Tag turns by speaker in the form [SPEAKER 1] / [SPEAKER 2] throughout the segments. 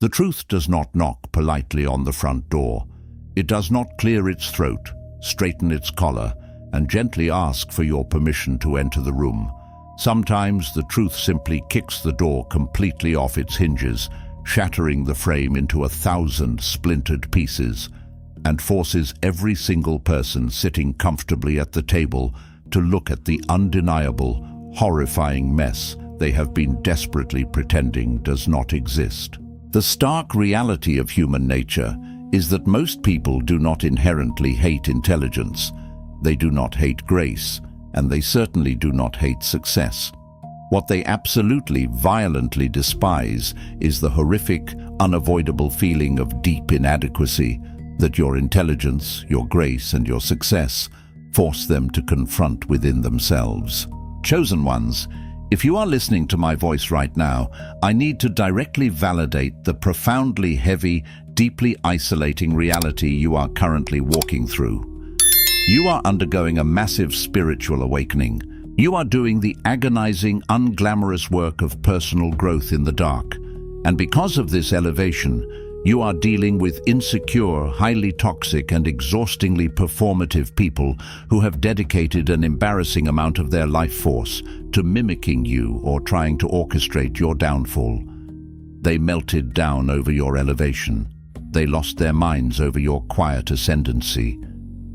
[SPEAKER 1] The truth does not knock politely on the front door. It does not clear its throat, straighten its collar, and gently ask for your permission to enter the room. Sometimes the truth simply kicks the door completely off its hinges, shattering the frame into 1,000 splintered pieces, and forces every single person sitting comfortably at the table to look at the undeniable, horrifying mess they have been desperately pretending does not exist. The stark reality of human nature is that most people do not inherently hate intelligence. They do not hate grace, and they certainly do not hate success. What they absolutely, violently despise is the horrific, unavoidable feeling of deep inadequacy that your intelligence, your grace, and your success force them to confront within themselves. Chosen ones, if you are listening to my voice right now, I need to directly validate the profoundly heavy, deeply isolating reality you are currently walking through. You are undergoing a massive spiritual awakening. You are doing the agonizing, unglamorous work of personal growth in the dark. And because of this elevation, you are dealing with insecure, highly toxic, and exhaustingly performative people who have dedicated an embarrassing amount of their life force to mimicking you or trying to orchestrate your downfall. They melted down over your elevation. They lost their minds over your quiet ascendancy.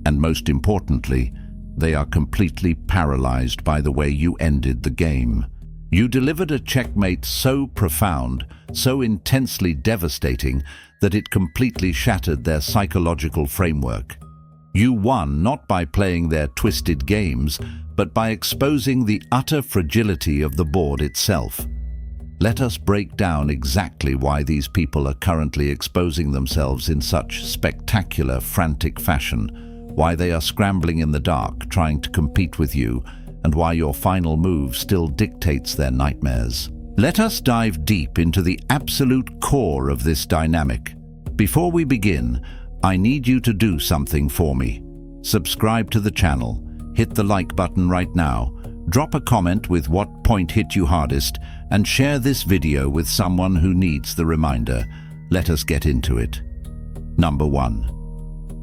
[SPEAKER 1] And most importantly, they are completely paralyzed by the way you ended the game. You delivered a checkmate so profound, so intensely devastating, that it completely shattered their psychological framework. You won not by playing their twisted games, but by exposing the utter fragility of the board itself. Let us break down exactly why these people are currently exposing themselves in such spectacular, frantic fashion, why they are scrambling in the dark, trying to compete with you, and why your final move still dictates their nightmares. Let us dive deep into the absolute core of this dynamic. Before we begin, I need you to do something for me. Subscribe to the channel, hit the like button right now, drop a comment with what point hit you hardest, and share this video with someone who needs the reminder. Let us get into it. Number 1.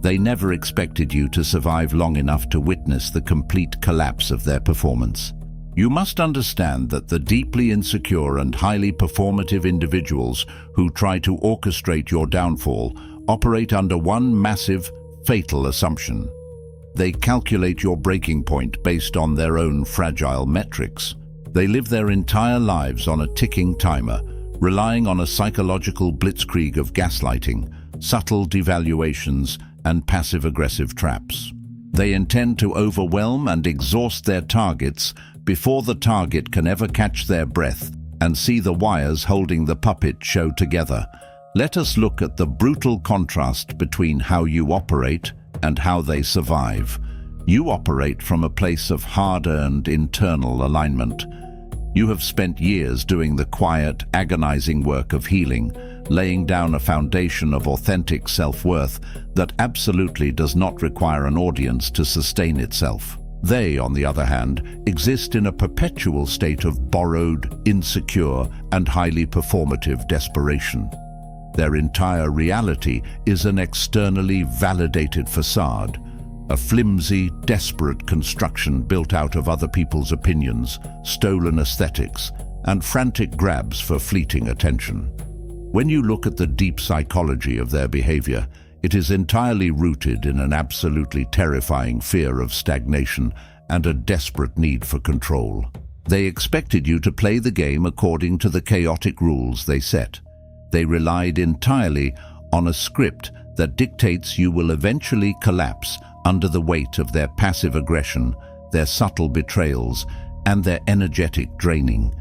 [SPEAKER 1] They never expected you to survive long enough to witness the complete collapse of their performance. You must understand that the deeply insecure and highly performative individuals who try to orchestrate your downfall operate under one massive, fatal assumption. They calculate your breaking point based on their own fragile metrics. They live their entire lives on a ticking timer, relying on a psychological blitzkrieg of gaslighting, subtle devaluations, and passive-aggressive traps. They intend to overwhelm and exhaust their targets before the target can ever catch their breath and see the wires holding the puppet show together. Let us look at the brutal contrast between how you operate and how they survive. You operate from a place of hard-earned internal alignment. You have spent years doing the quiet, agonizing work of healing, laying down a foundation of authentic self-worth that absolutely does not require an audience to sustain itself. They, on the other hand, exist in a perpetual state of borrowed, insecure, and highly performative desperation. Their entire reality is an externally validated facade, a flimsy, desperate construction built out of other people's opinions, stolen aesthetics, and frantic grabs for fleeting attention. When you look at the deep psychology of their behavior, it is entirely rooted in an absolutely terrifying fear of stagnation and a desperate need for control. They expected you to play the game according to the chaotic rules they set. They relied entirely on a script that dictates you will eventually collapse under the weight of their passive aggression, their subtle betrayals, and their energetic draining.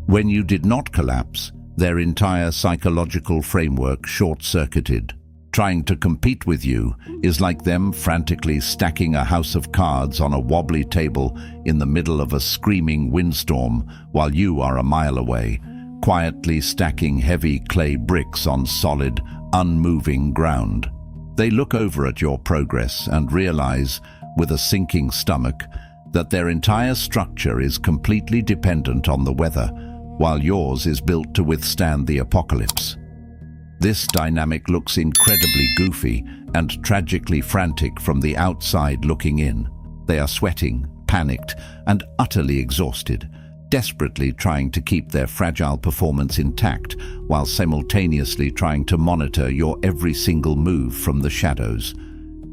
[SPEAKER 1] When you did not collapse, their entire psychological framework short-circuited. Trying to compete with you is like them frantically stacking a house of cards on a wobbly table in the middle of a screaming windstorm while you are a mile away, quietly stacking heavy clay bricks on solid, unmoving ground. They look over at your progress and realize, with a sinking stomach, that their entire structure is completely dependent on the weather, while yours is built to withstand the apocalypse. This dynamic looks incredibly goofy and tragically frantic from the outside looking in. They are sweating, panicked, and utterly exhausted, desperately trying to keep their fragile performance intact while simultaneously trying to monitor your every single move from the shadows.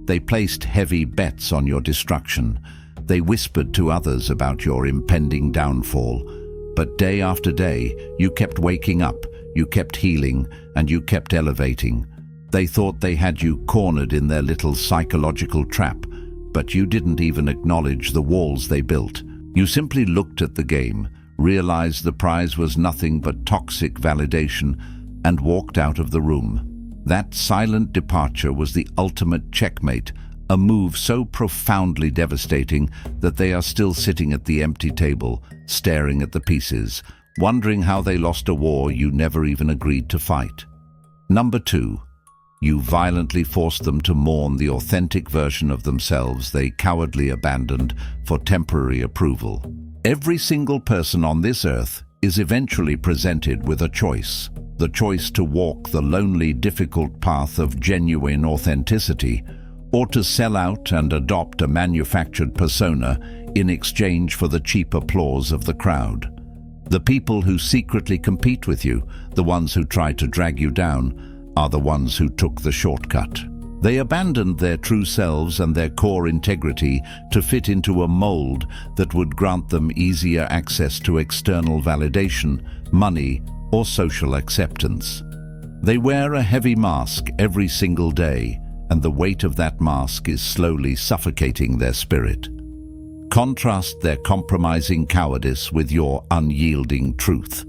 [SPEAKER 1] They placed heavy bets on your destruction. They whispered to others about your impending downfall. But day after day, you kept waking up, you kept healing, and you kept elevating. They thought they had you cornered in their little psychological trap, but you didn't even acknowledge the walls they built. You simply looked at the game, realized the prize was nothing but toxic validation, and walked out of the room. That silent departure was the ultimate checkmate, a move so profoundly devastating that they are still sitting at the empty table, staring at the pieces, wondering how they lost a war you never even agreed to fight. Number 2. You violently forced them to mourn the authentic version of themselves they cowardly abandoned for temporary approval. Every single person on this earth is eventually presented with a choice. The choice to walk the lonely, difficult path of genuine authenticity, or to sell out and adopt a manufactured persona in exchange for the cheap applause of the crowd. The people who secretly compete with you, the ones who try to drag you down, are the ones who took the shortcut. They abandoned their true selves and their core integrity to fit into a mold that would grant them easier access to external validation, money, or social acceptance. They wear a heavy mask every single day, and the weight of that mask is slowly suffocating their spirit. Contrast their compromising cowardice with your unyielding truth.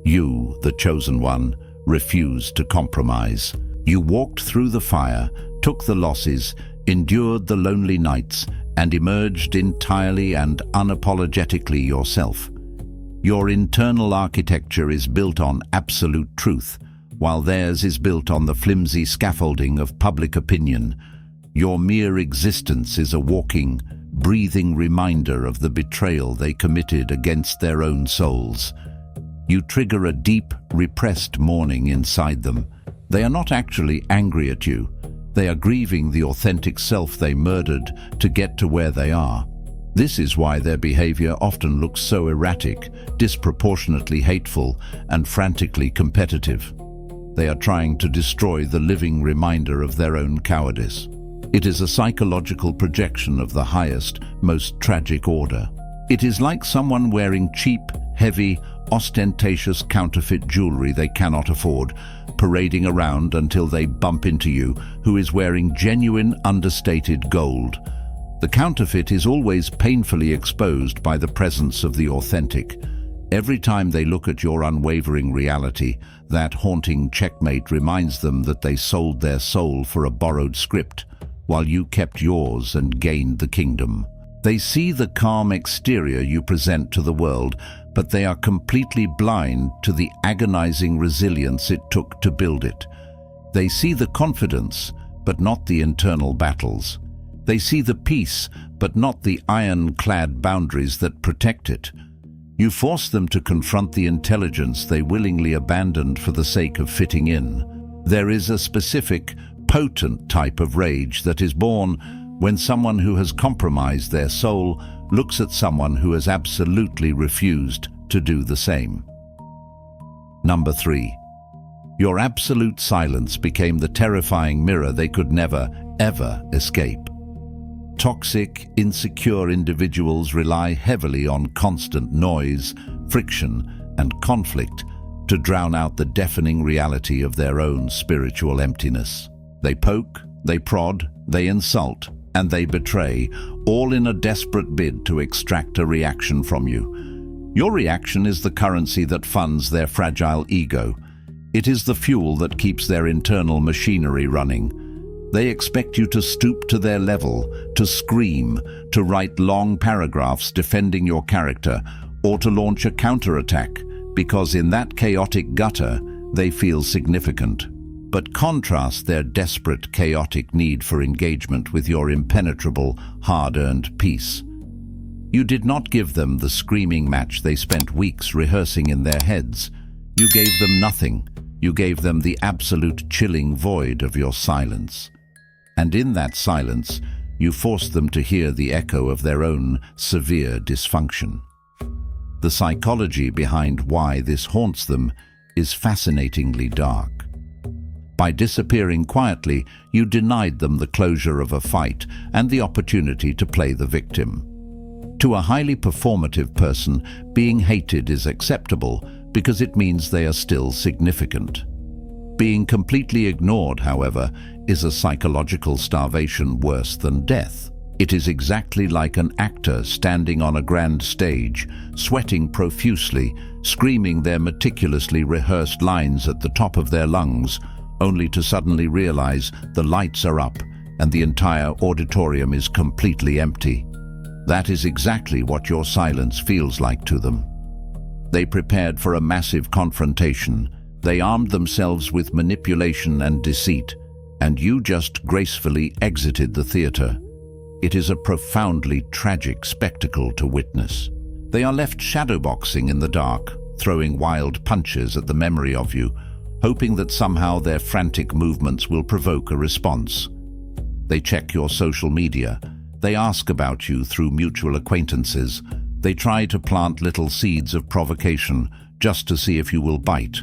[SPEAKER 1] You, the chosen one, refused to compromise. You walked through the fire, took the losses, endured the lonely nights, and emerged entirely and unapologetically yourself. Your internal architecture is built on absolute truth, while theirs is built on the flimsy scaffolding of public opinion. Your mere existence is a walking, breathing reminder of the betrayal they committed against their own souls. You trigger a deep, repressed mourning inside them. They are not actually angry at you. They are grieving the authentic self they murdered to get to where they are. This is why their behavior often looks so erratic, disproportionately hateful, and frantically competitive. They are trying to destroy the living reminder of their own cowardice. It is a psychological projection of the highest, most tragic order. It is like someone wearing cheap, heavy, ostentatious counterfeit jewelry they cannot afford, parading around until they bump into you, who is wearing genuine, understated gold. The counterfeit is always painfully exposed by the presence of the authentic. Every time they look at your unwavering reality, that haunting checkmate reminds them that they sold their soul for a borrowed script, while you kept yours and gained the kingdom. They see the calm exterior you present to the world, but they are completely blind to the agonizing resilience it took to build it. They see the confidence, but not the internal battles. They see the peace, but not the iron-clad boundaries that protect it. You force them to confront the intelligence they willingly abandoned for the sake of fitting in. There is a specific, potent type of rage that is born when someone who has compromised their soul looks at someone who has absolutely refused to do the same. Number 3. Your absolute silence became the terrifying mirror they could never, ever escape. Toxic, insecure individuals rely heavily on constant noise, friction, and conflict to drown out the deafening reality of their own spiritual emptiness. They poke, they prod, they insult, and they betray, all in a desperate bid to extract a reaction from you. Your reaction is the currency that funds their fragile ego. It is the fuel that keeps their internal machinery running. They expect you to stoop to their level, to scream, to write long paragraphs defending your character, or to launch a counterattack, because in that chaotic gutter, they feel significant. But contrast their desperate, chaotic need for engagement with your impenetrable, hard-earned peace. You did not give them the screaming match they spent weeks rehearsing in their heads. You gave them nothing. You gave them the absolute chilling void of your silence. And in that silence, you forced them to hear the echo of their own severe dysfunction. The psychology behind why this haunts them is fascinatingly dark. By disappearing quietly, you denied them the closure of a fight and the opportunity to play the victim. To a highly performative person, being hated is acceptable because it means they are still significant. Being completely ignored, however, is a psychological starvation worse than death. It is exactly like an actor standing on a grand stage, sweating profusely, screaming their meticulously rehearsed lines at the top of their lungs, only to suddenly realize the lights are up and the entire auditorium is completely empty. That is exactly what your silence feels like to them. They prepared for a massive confrontation. They armed themselves with manipulation and deceit, and you just gracefully exited the theater. It is a profoundly tragic spectacle to witness. They are left shadowboxing in the dark, throwing wild punches at the memory of you, hoping that somehow their frantic movements will provoke a response. They check your social media. They ask about you through mutual acquaintances. They try to plant little seeds of provocation just to see if you will bite,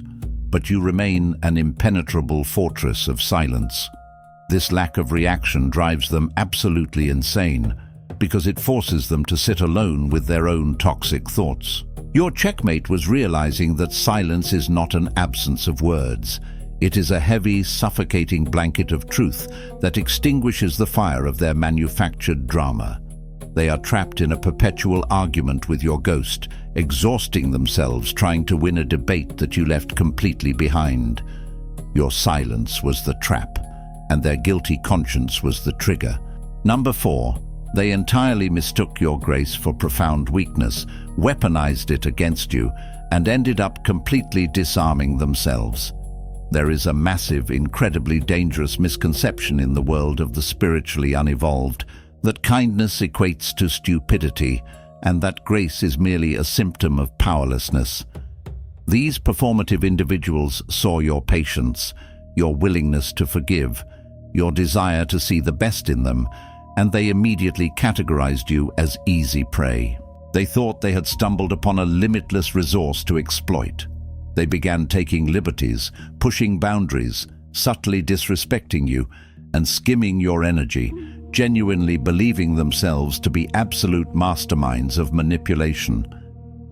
[SPEAKER 1] but you remain an impenetrable fortress of silence. This lack of reaction drives them absolutely insane because it forces them to sit alone with their own toxic thoughts. Your checkmate was realizing that silence is not an absence of words. It is a heavy, suffocating blanket of truth that extinguishes the fire of their manufactured drama. They are trapped in a perpetual argument with your ghost, exhausting themselves trying to win a debate that you left completely behind. Your silence was the trap, and their guilty conscience was the trigger. Number 4. They entirely mistook your grace for profound weakness, weaponized it against you, and ended up completely disarming themselves. There is a massive, incredibly dangerous misconception in the world of the spiritually unevolved that kindness equates to stupidity and that grace is merely a symptom of powerlessness. These performative individuals saw your patience, your willingness to forgive, your desire to see the best in them, and they immediately categorized you as easy prey. They thought they had stumbled upon a limitless resource to exploit. They began taking liberties, pushing boundaries, subtly disrespecting you, and skimming your energy, genuinely believing themselves to be absolute masterminds of manipulation.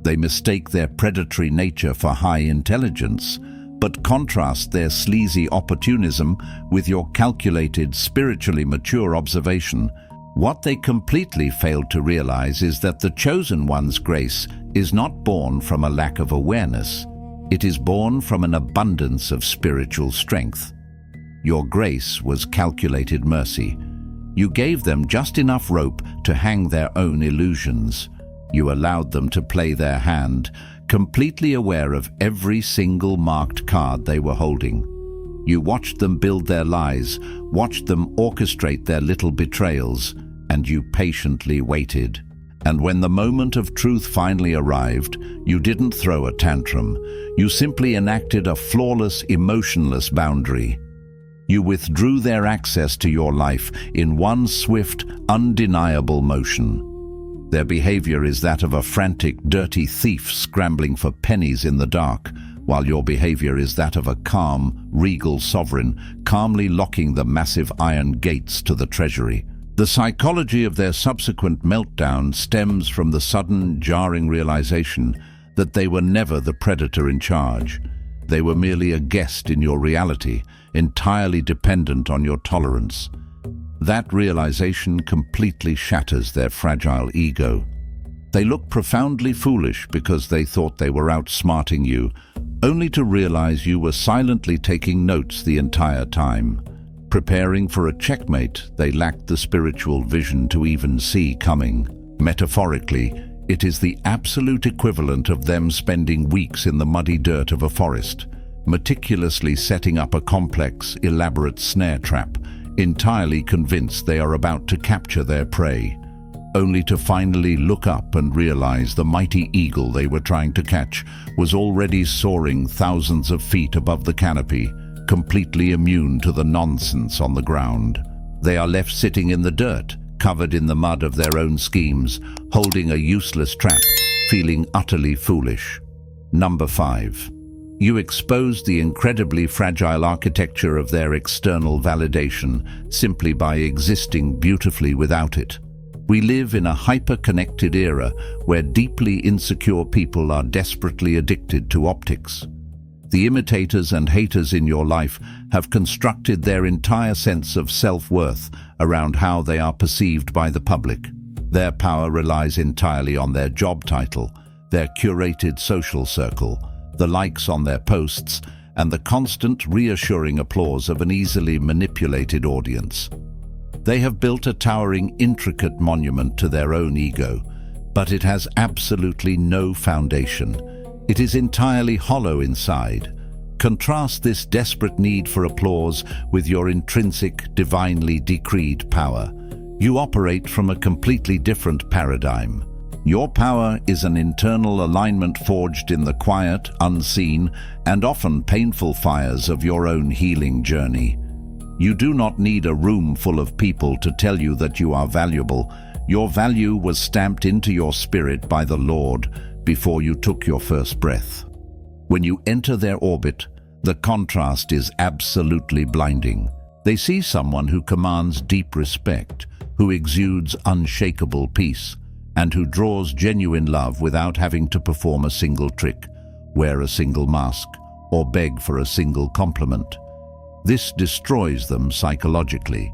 [SPEAKER 1] They mistake their predatory nature for high intelligence, but contrast their sleazy opportunism with your calculated, spiritually mature observation. What they completely failed to realize is that the chosen one's grace is not born from a lack of awareness. It is born from an abundance of spiritual strength. Your grace was calculated mercy. You gave them just enough rope to hang their own illusions. You allowed them to play their hand, completely aware of every single marked card they were holding. You watched them build their lies, watched them orchestrate their little betrayals, and you patiently waited. And when the moment of truth finally arrived, you didn't throw a tantrum. You simply enacted a flawless, emotionless boundary. You withdrew their access to your life in one swift, undeniable motion. Their behavior is that of a frantic, dirty thief scrambling for pennies in the dark, while your behavior is that of a calm, regal sovereign, calmly locking the massive iron gates to the treasury. The psychology of their subsequent meltdown stems from the sudden, jarring realization that they were never the predator in charge. They were merely a guest in your reality, entirely dependent on your tolerance. That realization completely shatters their fragile ego. They look profoundly foolish because they thought they were outsmarting you, only to realize you were silently taking notes the entire time. Preparing for a checkmate, they lacked the spiritual vision to even see coming. Metaphorically, it is the absolute equivalent of them spending weeks in the muddy dirt of a forest, meticulously setting up a complex, elaborate snare trap, entirely convinced they are about to capture their prey. only to finally look up and realize the mighty eagle they were trying to catch was already soaring thousands of feet above the canopy, completely immune to the nonsense on the ground. They are left sitting in the dirt, covered in the mud of their own schemes, holding a useless trap, feeling utterly foolish. Number 5. You expose the incredibly fragile architecture of their external validation simply by existing beautifully without it. We live in a hyper-connected era where deeply insecure people are desperately addicted to optics. The imitators and haters in your life have constructed their entire sense of self-worth around how they are perceived by the public. Their power relies entirely on their job title, their curated social circle, the likes on their posts, and the constant reassuring applause of an easily manipulated audience. They have built a towering, intricate monument to their own ego, but it has absolutely no foundation. It is entirely hollow inside. Contrast this desperate need for applause with your intrinsic, divinely decreed power. You operate from a completely different paradigm. Your power is an internal alignment forged in the quiet, unseen, and often painful fires of your own healing journey. You do not need a room full of people to tell you that you are valuable. Your value was stamped into your spirit by the Lord before you took your first breath. When you enter their orbit, the contrast is absolutely blinding. They see someone who commands deep respect, who exudes unshakable peace, and who draws genuine love without having to perform a single trick, wear a single mask, or beg for a single compliment. This destroys them psychologically.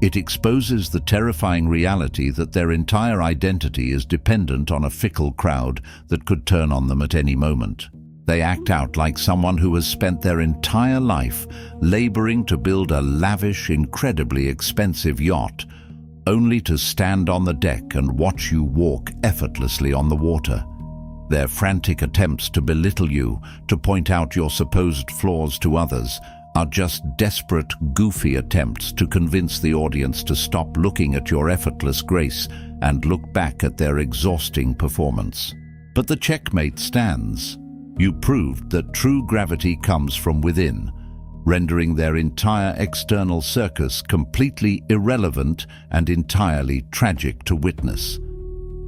[SPEAKER 1] It exposes the terrifying reality that their entire identity is dependent on a fickle crowd that could turn on them at any moment. They act out like someone who has spent their entire life laboring to build a lavish, incredibly expensive yacht, only to stand on the deck and watch you walk effortlessly on the water. Their frantic attempts to belittle you, to point out your supposed flaws to others, are just desperate, goofy attempts to convince the audience to stop looking at your effortless grace and look back at their exhausting performance. But the checkmate stands. You proved that true gravity comes from within, rendering their entire external circus completely irrelevant and entirely tragic to witness.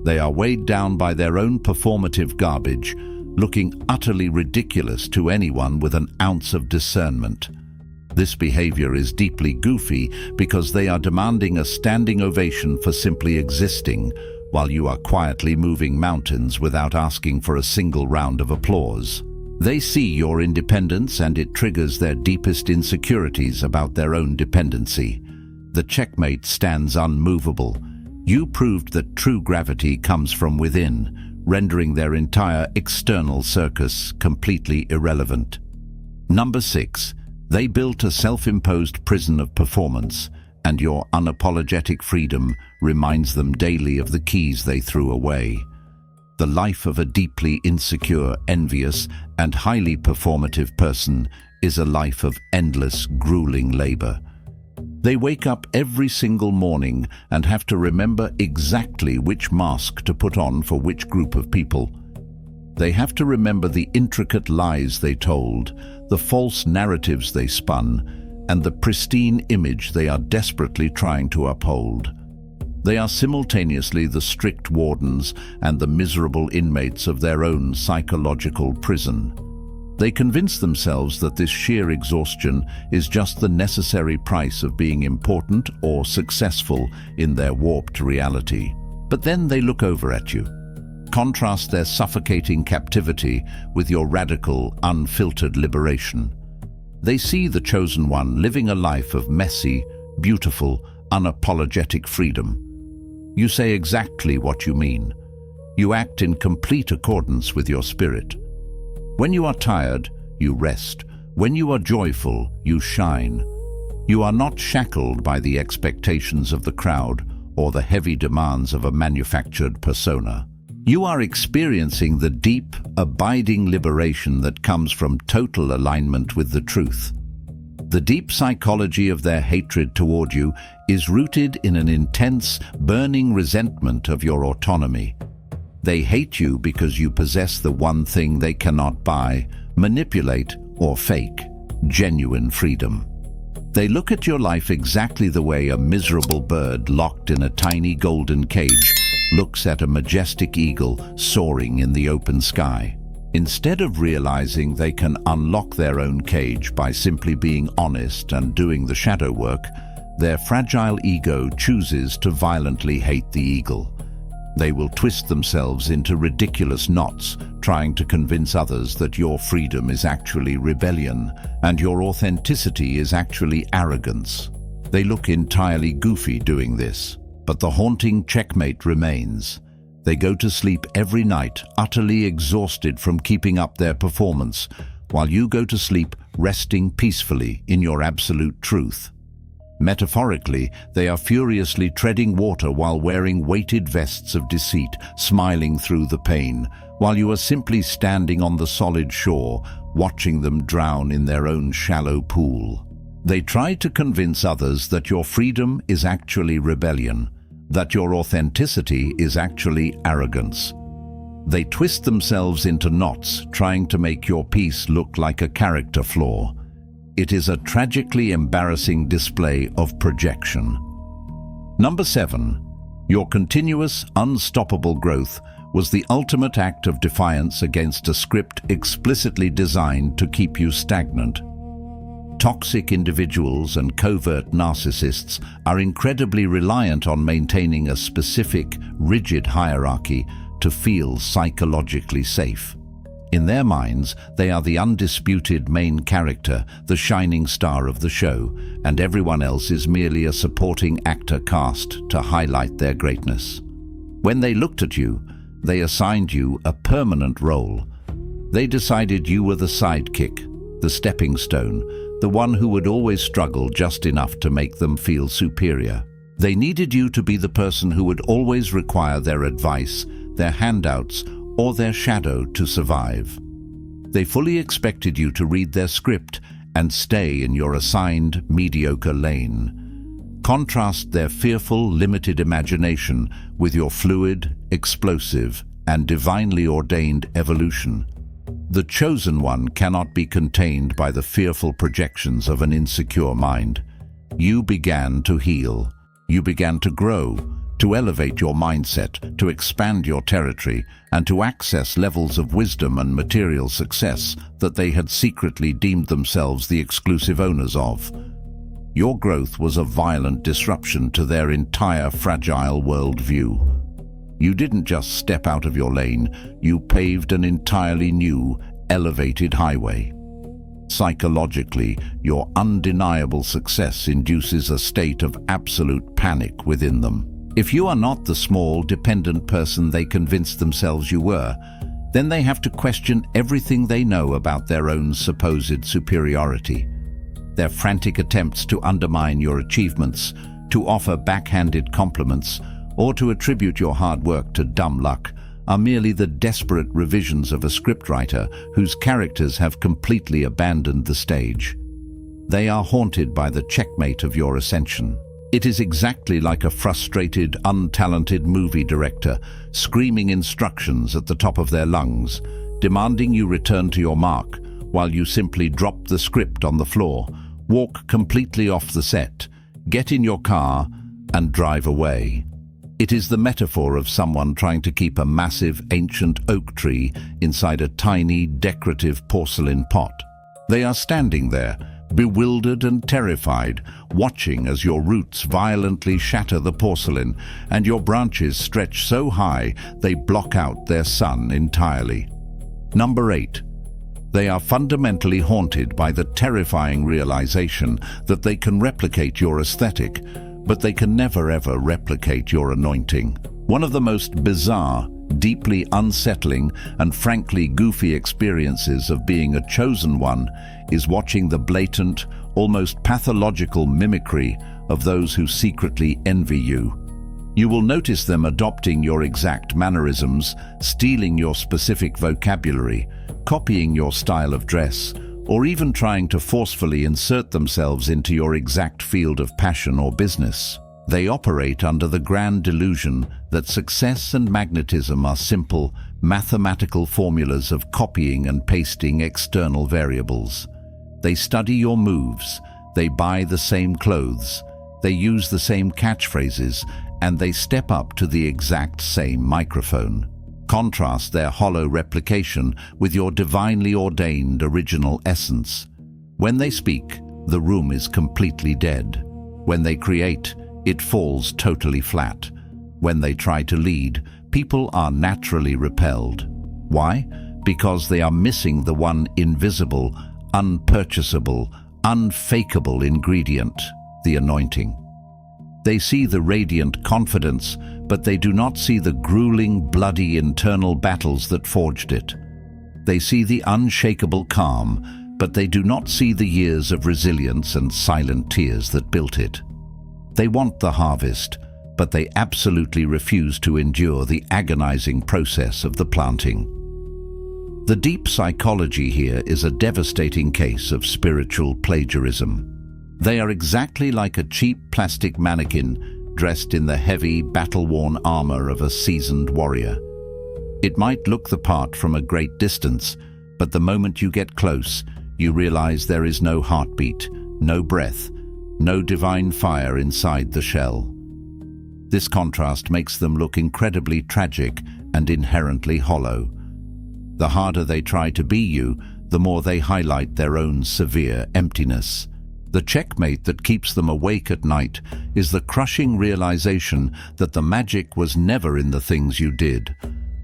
[SPEAKER 1] They are weighed down by their own performative garbage, looking utterly ridiculous to anyone with an ounce of discernment. This behavior is deeply goofy because they are demanding a standing ovation for simply existing, while you are quietly moving mountains without asking for a single round of applause. They see your independence and it triggers their deepest insecurities about their own dependency. The checkmate stands unmovable. You proved that true gravity comes from within, rendering their entire external circus completely irrelevant. Number 6. They built a self-imposed prison of performance, and your unapologetic freedom reminds them daily of the keys they threw away. The life of a deeply insecure, envious, and highly performative person is a life of endless, grueling labor. They wake up every single morning and have to remember exactly which mask to put on for which group of people. They have to remember the intricate lies they told, the false narratives they spun, and the pristine image they are desperately trying to uphold. They are simultaneously the strict wardens and the miserable inmates of their own psychological prison. They convince themselves that this sheer exhaustion is just the necessary price of being important or successful in their warped reality. But then they look over at you. Contrast their suffocating captivity with your radical, unfiltered liberation. They see the chosen one living a life of messy, beautiful, unapologetic freedom. You say exactly what you mean. You act in complete accordance with your spirit. When you are tired, you rest. When you are joyful, you shine. You are not shackled by the expectations of the crowd or the heavy demands of a manufactured persona. You are experiencing the deep, abiding liberation that comes from total alignment with the truth. The deep psychology of their hatred toward you is rooted in an intense, burning resentment of your autonomy. They hate you because you possess the one thing they cannot buy, manipulate, or fake: genuine freedom. They look at your life exactly the way a miserable bird locked in a tiny golden cage looks at a majestic eagle soaring in the open sky. Instead of realizing they can unlock their own cage by simply being honest and doing the shadow work, their fragile ego chooses to violently hate the eagle. They will twist themselves into ridiculous knots, trying to convince others that your freedom is actually rebellion and your authenticity is actually arrogance. They look entirely goofy doing this, but the haunting checkmate remains. They go to sleep every night utterly exhausted from keeping up their performance, while you go to sleep resting peacefully in your absolute truth. Metaphorically, they are furiously treading water while wearing weighted vests of deceit, smiling through the pain, while you are simply standing on the solid shore, watching them drown in their own shallow pool. They try to convince others that your freedom is actually rebellion, that your authenticity is actually arrogance. They twist themselves into knots, trying to make your peace look like a character flaw. It is a tragically embarrassing display of projection. Number 7. Your continuous, unstoppable growth was the ultimate act of defiance against a script explicitly designed to keep you stagnant. Toxic individuals and covert narcissists are incredibly reliant on maintaining a specific, rigid hierarchy to feel psychologically safe. In their minds, they are the undisputed main character, the shining star of the show, and everyone else is merely a supporting actor cast to highlight their greatness. When they looked at you, they assigned you a permanent role. They decided you were the sidekick, the stepping stone, the one who would always struggle just enough to make them feel superior. They needed you to be the person who would always require their advice, their handouts, or their shadow to survive. They fully expected you to read their script and stay in your assigned mediocre lane. Contrast their fearful, limited imagination with your fluid, explosive, and divinely ordained evolution. The chosen one cannot be contained by the fearful projections of an insecure mind. You began to heal. You began to grow, to elevate your mindset, to expand your territory, and to access levels of wisdom and material success that they had secretly deemed themselves the exclusive owners of. Your growth was a violent disruption to their entire fragile worldview. You didn't just step out of your lane, you paved an entirely new, elevated highway. Psychologically, your undeniable success induces a state of absolute panic within them. If you are not the small, dependent person they convinced themselves you were, then they have to question everything they know about their own supposed superiority. Their frantic attempts to undermine your achievements, to offer backhanded compliments, or to attribute your hard work to dumb luck are merely the desperate revisions of a scriptwriter whose characters have completely abandoned the stage. They are haunted by the checkmate of your ascension. It is exactly like a frustrated, untalented movie director screaming instructions at the top of their lungs, demanding you return to your mark while you simply drop the script on the floor, walk completely off the set, get in your car, and drive away. It is the metaphor of someone trying to keep a massive ancient oak tree inside a tiny decorative porcelain pot. They are standing there, bewildered and terrified, watching as your roots violently shatter the porcelain and your branches stretch so high they block out their sun entirely. Number 8. They are fundamentally haunted by the terrifying realization that they can replicate your aesthetic, but they can never ever replicate your anointing. One of the most bizarre, deeply unsettling, and frankly goofy experiences of being a chosen one is watching the blatant, almost pathological mimicry of those who secretly envy you. You will notice them adopting your exact mannerisms, stealing your specific vocabulary, copying your style of dress, or even trying to forcefully insert themselves into your exact field of passion or business. They operate under the grand delusion that success and magnetism are simple, mathematical formulas of copying and pasting external variables. They study your moves, they buy the same clothes, they use the same catchphrases, and they step up to the exact same microphone. Contrast their hollow replication with your divinely ordained original essence. When they speak, the room is completely dead. When they create, it falls totally flat. When they try to lead, people are naturally repelled. Why? Because they are missing the one invisible, unpurchasable, unfakeable ingredient, the anointing. They see the radiant confidence, but they do not see the grueling, bloody internal battles that forged it. They see the unshakable calm, but they do not see the years of resilience and silent tears that built it. They want the harvest, but they absolutely refuse to endure the agonizing process of the planting. The deep psychology here is a devastating case of spiritual plagiarism. They are exactly like a cheap plastic mannequin dressed in the heavy, battle-worn armor of a seasoned warrior. It might look the part from a great distance, but the moment you get close, you realize there is no heartbeat, no breath, no divine fire inside the shell. This contrast makes them look incredibly tragic and inherently hollow. The harder they try to be you, the more they highlight their own severe emptiness. The checkmate that keeps them awake at night is the crushing realization that the magic was never in the things you did.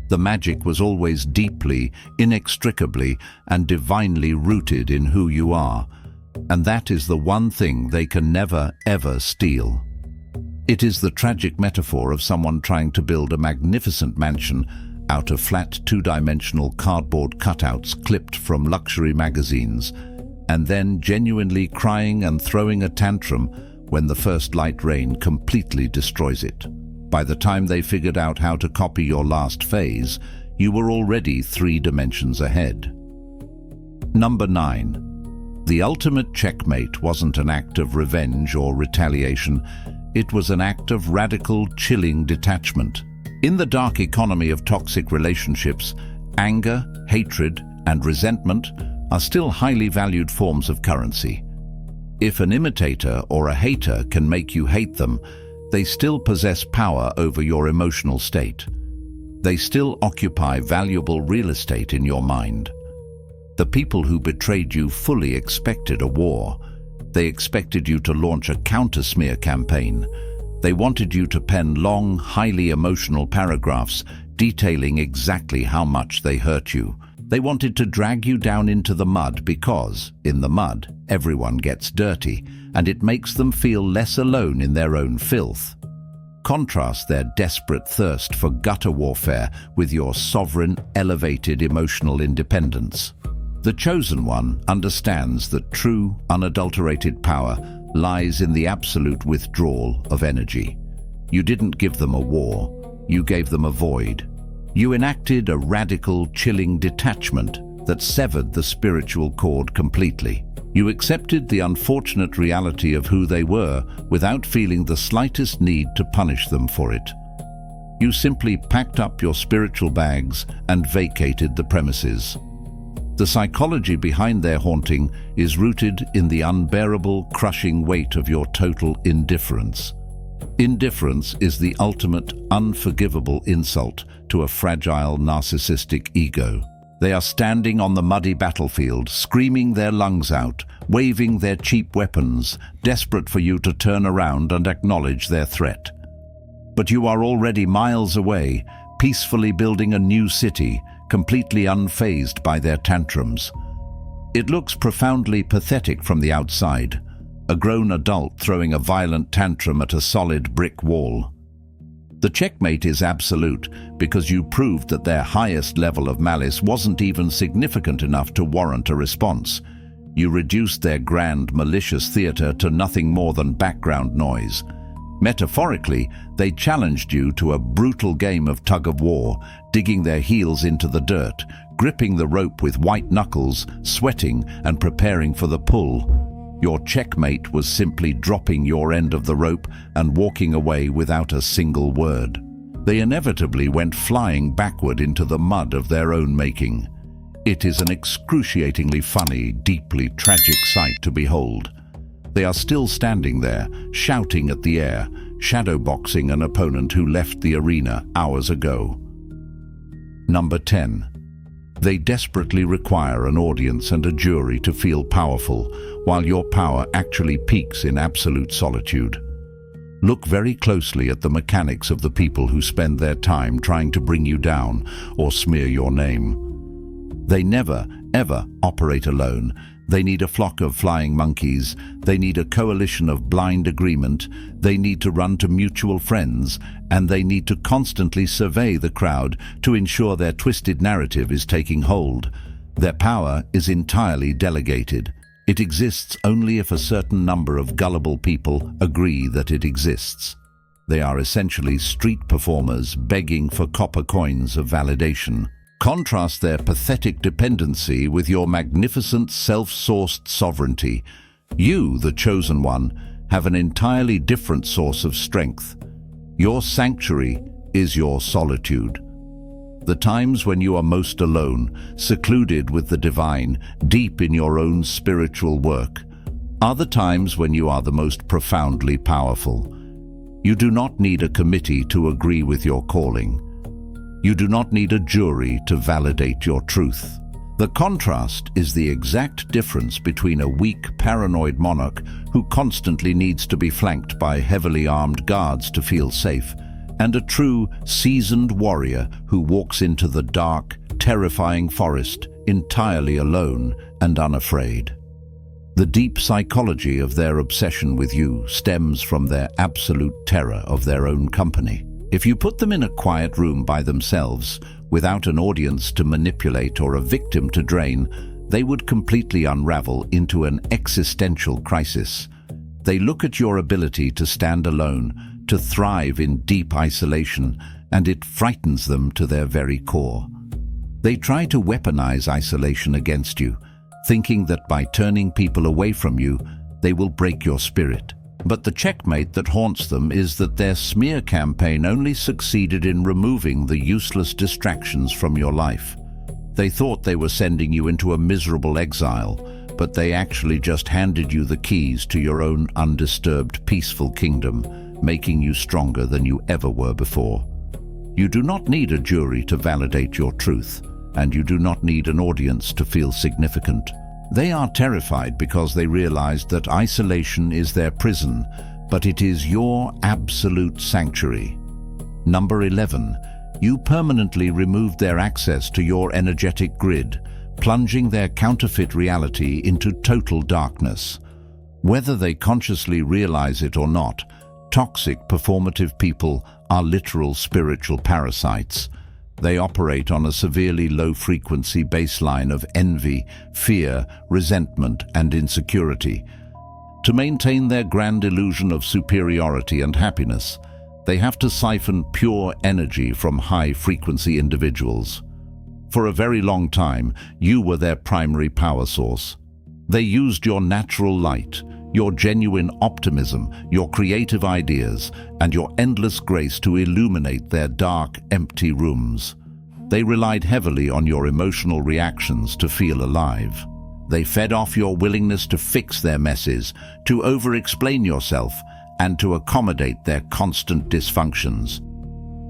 [SPEAKER 1] The magic was always deeply, inextricably, and divinely rooted in who you are. And that is the one thing they can never, ever steal. It is the tragic metaphor of someone trying to build a magnificent mansion out of flat two-dimensional cardboard cutouts clipped from luxury magazines, and then genuinely crying and throwing a tantrum when the first light rain completely destroys it. By the time they figured out how to copy your last phase, you were already 3 dimensions ahead. Number 9. The ultimate checkmate wasn't an act of revenge or retaliation. It was an act of radical, chilling detachment. In the dark economy of toxic relationships, anger, hatred, and resentment are still highly valued forms of currency. If an imitator or a hater can make you hate them, they still possess power over your emotional state. They still occupy valuable real estate in your mind. The people who betrayed you fully expected a war. They expected you to launch a counter-smear campaign. They wanted you to pen long, highly emotional paragraphs detailing exactly how much they hurt you. They wanted to drag you down into the mud because, in the mud, everyone gets dirty, and it makes them feel less alone in their own filth. Contrast their desperate thirst for gutter warfare with your sovereign, elevated emotional independence. The chosen one understands that true, unadulterated power lies in the absolute withdrawal of energy. You didn't give them a war, you gave them a void. You enacted a radical, chilling detachment that severed the spiritual cord completely. You accepted the unfortunate reality of who they were without feeling the slightest need to punish them for it. You simply packed up your spiritual bags and vacated the premises. The psychology behind their haunting is rooted in the unbearable, crushing weight of your total indifference. Indifference is the ultimate, unforgivable insult to a fragile, narcissistic ego. They are standing on the muddy battlefield, screaming their lungs out, waving their cheap weapons, desperate for you to turn around and acknowledge their threat. But you are already miles away, peacefully building a new city, completely unfazed by their tantrums. It looks profoundly pathetic from the outside, a grown adult throwing a violent tantrum at a solid brick wall. The checkmate is absolute because you proved that their highest level of malice wasn't even significant enough to warrant a response. You reduced their grand, malicious theater to nothing more than background noise. Metaphorically, they challenged you to a brutal game of tug-of-war, digging their heels into the dirt, gripping the rope with white knuckles, sweating and preparing for the pull. Your checkmate was simply dropping your end of the rope and walking away without a single word. They inevitably went flying backward into the mud of their own making. It is an excruciatingly funny, deeply tragic sight to behold. They are still standing there, shouting at the air, shadowboxing an opponent who left the arena hours ago. Number 10. They desperately require an audience and a jury to feel powerful, while your power actually peaks in absolute solitude. Look very closely at the mechanics of the people who spend their time trying to bring you down or smear your name. They never, ever operate alone. They need a flock of flying monkeys. They need a coalition of blind agreement. They need to run to mutual friends, and they need to constantly survey the crowd to ensure their twisted narrative is taking hold. Their power is entirely delegated. It exists only if a certain number of gullible people agree that it exists. They are essentially street performers begging for copper coins of validation. Contrast their pathetic dependency with your magnificent self-sourced sovereignty. You, the chosen one, have an entirely different source of strength. Your sanctuary is your solitude. The times when you are most alone, secluded with the divine, deep in your own spiritual work, are the times when you are the most profoundly powerful. You do not need a committee to agree with your calling. You do not need a jury to validate your truth. The contrast is the exact difference between a weak, paranoid monarch who constantly needs to be flanked by heavily armed guards to feel safe, and a true, seasoned warrior who walks into the dark, terrifying forest entirely alone and unafraid. The deep psychology of their obsession with you stems from their absolute terror of their own company. If you put them in a quiet room by themselves, without an audience to manipulate or a victim to drain, they would completely unravel into an existential crisis. They look at your ability to stand alone, to thrive in deep isolation, and it frightens them to their very core. They try to weaponize isolation against you, thinking that by turning people away from you, they will break your spirit. But the checkmate that haunts them is that their smear campaign only succeeded in removing the useless distractions from your life. They thought they were sending you into a miserable exile, but they actually just handed you the keys to your own undisturbed, peaceful kingdom, making you stronger than you ever were before. You do not need a jury to validate your truth, and you do not need an audience to feel significant. They are terrified because they realize that isolation is their prison, but it is your absolute sanctuary. Number 11. You permanently removed their access to your energetic grid, plunging their counterfeit reality into total darkness. Whether they consciously realize it or not, toxic performative people are literal spiritual parasites. They operate on a severely low-frequency baseline of envy, fear, resentment, and insecurity. To maintain their grand illusion of superiority and happiness, they have to siphon pure energy from high-frequency individuals. For a very long time, you were their primary power source. They used your natural light, your genuine optimism, your creative ideas, and your endless grace to illuminate their dark, empty rooms. They relied heavily on your emotional reactions to feel alive. They fed off your willingness to fix their messes, to over-explain yourself, and to accommodate their constant dysfunctions.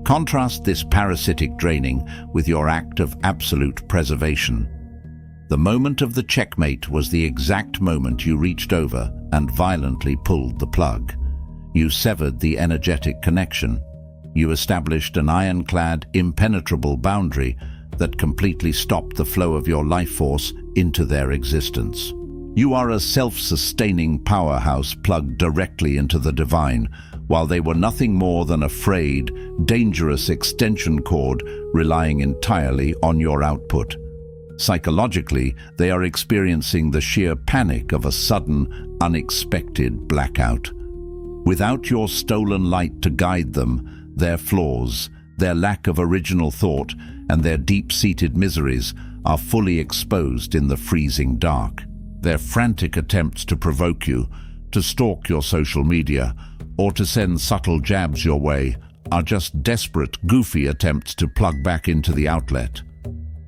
[SPEAKER 1] Contrast this parasitic draining with your act of absolute preservation. The moment of the checkmate was the exact moment you reached over and violently pulled the plug. You severed the energetic connection. You established an ironclad, impenetrable boundary that completely stopped the flow of your life force into their existence. You are a self-sustaining powerhouse plugged directly into the divine, while they were nothing more than a frayed, dangerous extension cord relying entirely on your output. Psychologically, they are experiencing the sheer panic of a sudden, unexpected blackout. Without your stolen light to guide them, their flaws, their lack of original thought, and their deep-seated miseries are fully exposed in the freezing dark. Their frantic attempts to provoke you, to stalk your social media, or to send subtle jabs your way are just desperate, goofy attempts to plug back into the outlet.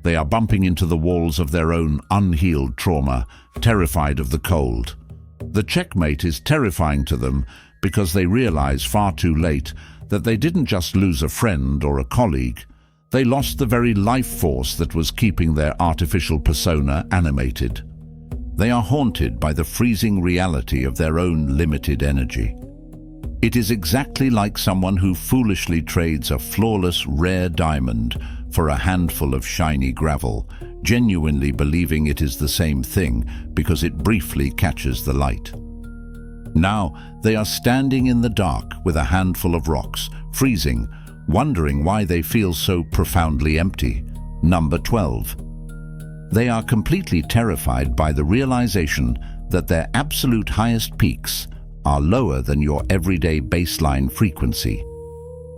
[SPEAKER 1] They are bumping into the walls of their own unhealed trauma, terrified of the cold. The checkmate is terrifying to them because they realize far too late that they didn't just lose a friend or a colleague. They lost the very life force that was keeping their artificial persona animated. They are haunted by the freezing reality of their own limited energy. It is exactly like someone who foolishly trades a flawless, rare diamond for a handful of shiny gravel, genuinely believing it is the same thing because it briefly catches the light. Now they are standing in the dark with a handful of rocks, freezing, wondering why they feel so profoundly empty. Number 12. They are completely terrified by the realization that their absolute highest peaks are lower than your everyday baseline frequency.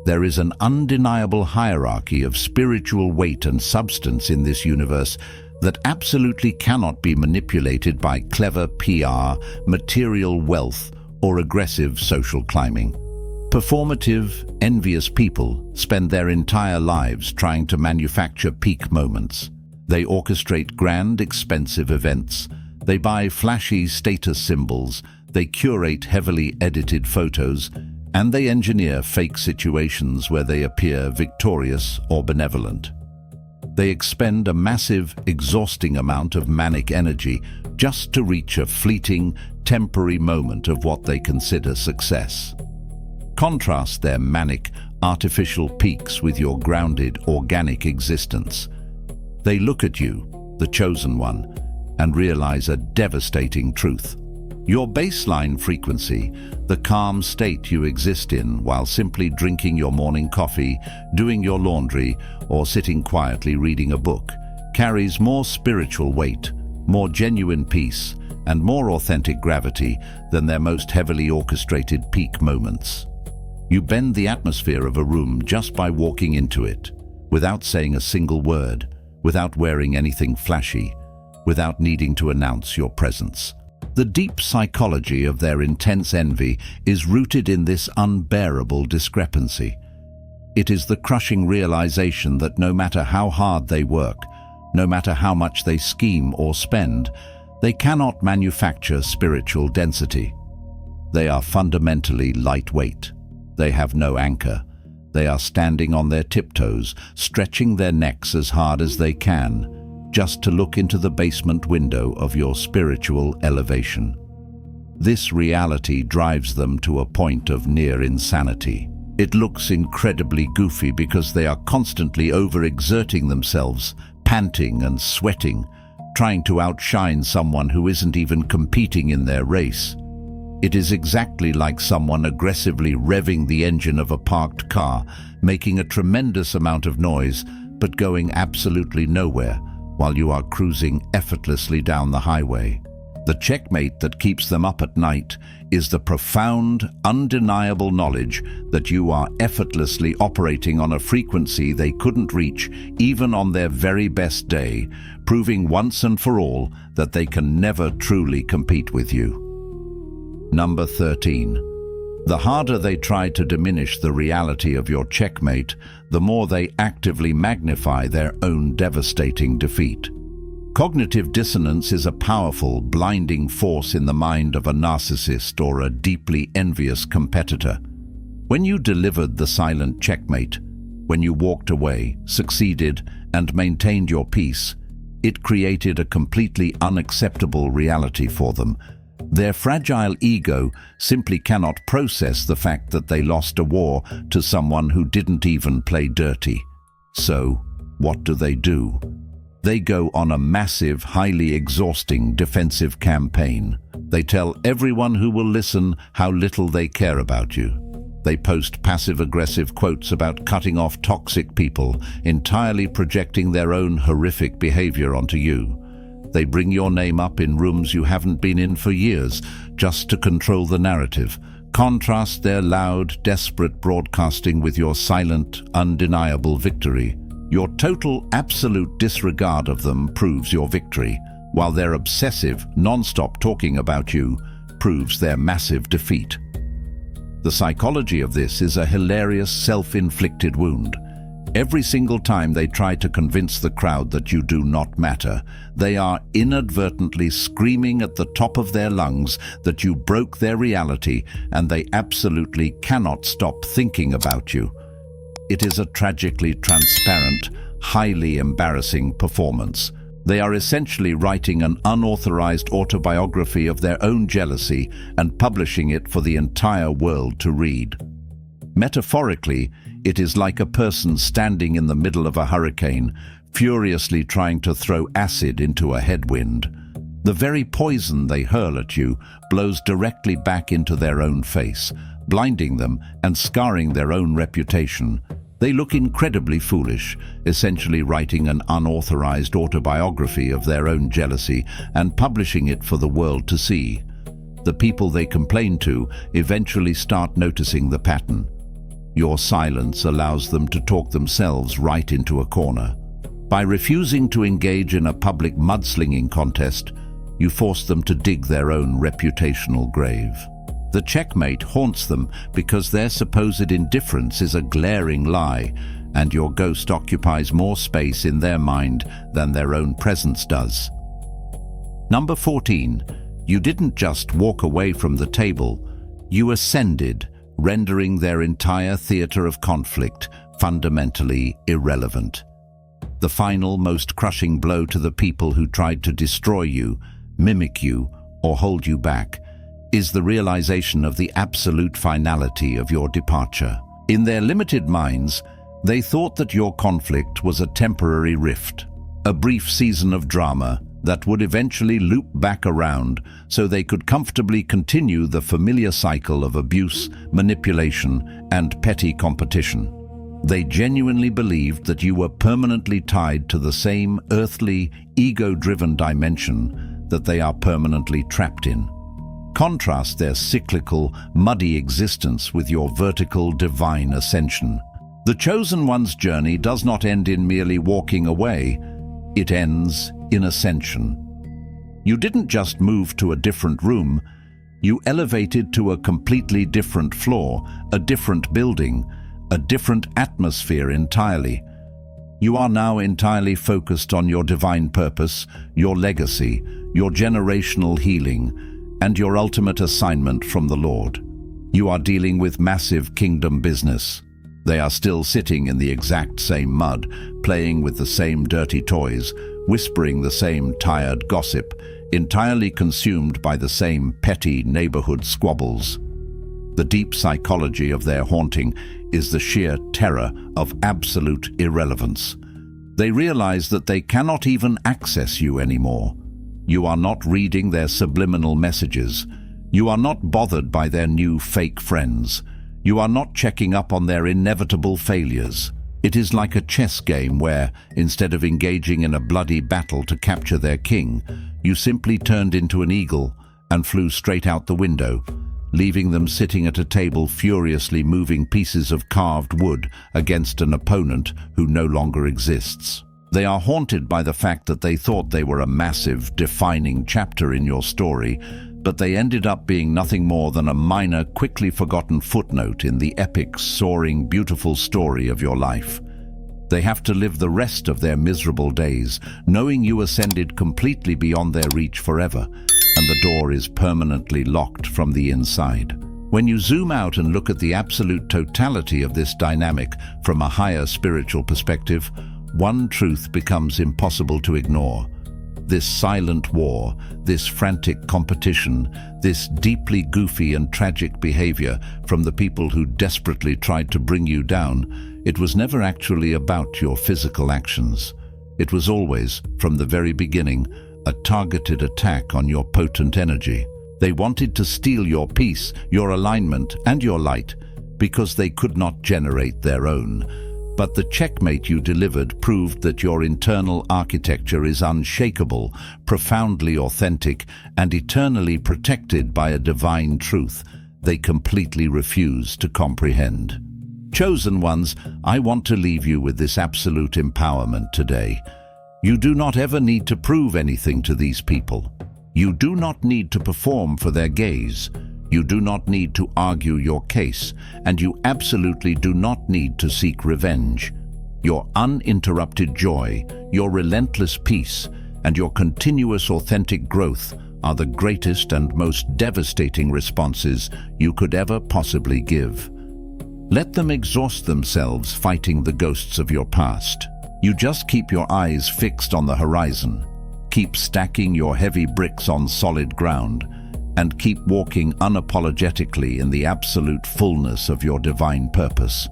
[SPEAKER 1] There is an undeniable hierarchy of spiritual weight and substance in this universe that absolutely cannot be manipulated by clever PR, material wealth, or aggressive social climbing. Performative, envious people spend their entire lives trying to manufacture peak moments. They orchestrate grand, expensive events. They buy flashy status symbols. They curate heavily edited photos, and they engineer fake situations where they appear victorious or benevolent. They expend a massive, exhausting amount of manic energy just to reach a fleeting, temporary moment of what they consider success. Contrast their manic, artificial peaks with your grounded, organic existence. They look at you, the chosen one, and realize a devastating truth. Your baseline frequency, the calm state you exist in while simply drinking your morning coffee, doing your laundry, or sitting quietly reading a book, carries more spiritual weight, more genuine peace, and more authentic gravity than their most heavily orchestrated peak moments. You bend the atmosphere of a room just by walking into it, without saying a single word, without wearing anything flashy, without needing to announce your presence. The deep psychology of their intense envy is rooted in this unbearable discrepancy. It is the crushing realization that no matter how hard they work, no matter how much they scheme or spend, they cannot manufacture spiritual density. They are fundamentally lightweight. They have no anchor. They are standing on their tiptoes, stretching their necks as hard as they can, just to look into the basement window of your spiritual elevation. This reality drives them to a point of near insanity. It looks incredibly goofy because they are constantly overexerting themselves, panting and sweating, trying to outshine someone who isn't even competing in their race. It is exactly like someone aggressively revving the engine of a parked car, making a tremendous amount of noise, but going absolutely nowhere, while you are cruising effortlessly down the highway. The checkmate that keeps them up at night is the profound, undeniable knowledge that you are effortlessly operating on a frequency they couldn't reach even on their very best day, proving once and for all that they can never truly compete with you. Number 13. The harder they try to diminish the reality of your checkmate, the more they actively magnify their own devastating defeat. Cognitive dissonance is a powerful, blinding force in the mind of a narcissist or a deeply envious competitor. When you delivered the silent checkmate, when you walked away, succeeded, and maintained your peace, it created a completely unacceptable reality for them. Their fragile ego simply cannot process the fact that they lost a war to someone who didn't even play dirty. So, what do? They go on a massive, highly exhausting defensive campaign. They tell everyone who will listen how little they care about you. They post passive-aggressive quotes about cutting off toxic people, entirely projecting their own horrific behavior onto you. They bring your name up in rooms you haven't been in for years, just to control the narrative, Contrast their loud, desperate broadcasting with your silent, undeniable victory. Your total, absolute disregard of them proves your victory, while their obsessive, non-stop talking about you proves their massive defeat. The psychology of this is a hilarious, self-inflicted wound. Every single time they try to convince the crowd that you do not matter, they are inadvertently screaming at the top of their lungs that you broke their reality, and they absolutely cannot stop thinking about you. It is a tragically transparent, highly embarrassing performance. They are essentially writing an unauthorized autobiography of their own jealousy and publishing it for the entire world to read. Metaphorically, it is like a person standing in the middle of a hurricane, furiously trying to throw acid into a headwind. The very poison they hurl at you blows directly back into their own face, blinding them and scarring their own reputation. They look incredibly foolish, essentially writing an unauthorized autobiography of their own jealousy and publishing it for the world to see. The people they complain to eventually start noticing the pattern. Your silence allows them to talk themselves right into a corner. By refusing to engage in a public mudslinging contest, you force them to dig their own reputational grave. The checkmate haunts them because their supposed indifference is a glaring lie, and your ghost occupies more space in their mind than their own presence does. Number 14. You didn't just walk away from the table, you ascended, rendering their entire theater of conflict fundamentally irrelevant. The final, most crushing blow to the people who tried to destroy you, mimic you, or hold you back is the realization of the absolute finality of your departure. In their limited minds, they thought that your conflict was a temporary rift, a brief season of drama that would eventually loop back around so they could comfortably continue the familiar cycle of abuse, manipulation, and petty competition. They genuinely believed that you were permanently tied to the same earthly, ego-driven dimension that they are permanently trapped in. Contrast their cyclical, muddy existence with your vertical, divine ascension. The chosen one's journey does not end in merely walking away. It ends in ascension. You didn't just move to a different room, you elevated to a completely different floor, a different building, a different atmosphere entirely. You are now entirely focused on your divine purpose, your legacy, your generational healing, and your ultimate assignment from the Lord. You are dealing with massive kingdom business. They are still sitting in the exact same mud, playing with the same dirty toys, whispering the same tired gossip, entirely consumed by the same petty neighborhood squabbles. The deep psychology of their haunting is the sheer terror of absolute irrelevance. They realize that they cannot even access you anymore. You are not reading their subliminal messages. You are not bothered by their new fake friends. You are not checking up on their inevitable failures. It is like a chess game where, instead of engaging in a bloody battle to capture their king, you simply turned into an eagle and flew straight out the window, leaving them sitting at a table furiously moving pieces of carved wood against an opponent who no longer exists. They are haunted by the fact that they thought they were a massive, defining chapter in your story, but they ended up being nothing more than a minor, quickly forgotten footnote in the epic, soaring, beautiful story of your life. They have to live the rest of their miserable days, knowing you ascended completely beyond their reach forever, and the door is permanently locked from the inside. When you zoom out and look at the absolute totality of this dynamic from a higher spiritual perspective, one truth becomes impossible to ignore. This silent war, this frantic competition, this deeply goofy and tragic behavior from the people who desperately tried to bring you down, it was never actually about your physical actions. It was always, from the very beginning, a targeted attack on your potent energy. They wanted to steal your peace, your alignment, and your light, because they could not generate their own. But the checkmate you delivered proved that your internal architecture is unshakable, profoundly authentic, and eternally protected by a divine truth. they completely refuse to comprehend. Chosen ones, I want to leave you with this absolute empowerment today. You do not ever need to prove anything to these people. You do not need to perform for their gaze. You do not need to argue your case, and you absolutely do not need to seek revenge. Your uninterrupted joy, your relentless peace, and your continuous authentic growth are the greatest and most devastating responses you could ever possibly give. Let them exhaust themselves fighting the ghosts of your past. You just keep your eyes fixed on the horizon. Keep stacking your heavy bricks on solid ground, and keep walking unapologetically in the absolute fullness of your divine purpose.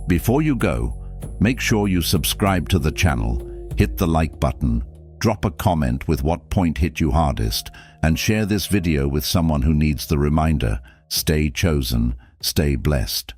[SPEAKER 1] Before you go, make sure you subscribe to the channel, hit the like button, drop a comment with what point hit you hardest, and share this video with someone who needs the reminder. Stay chosen, stay blessed.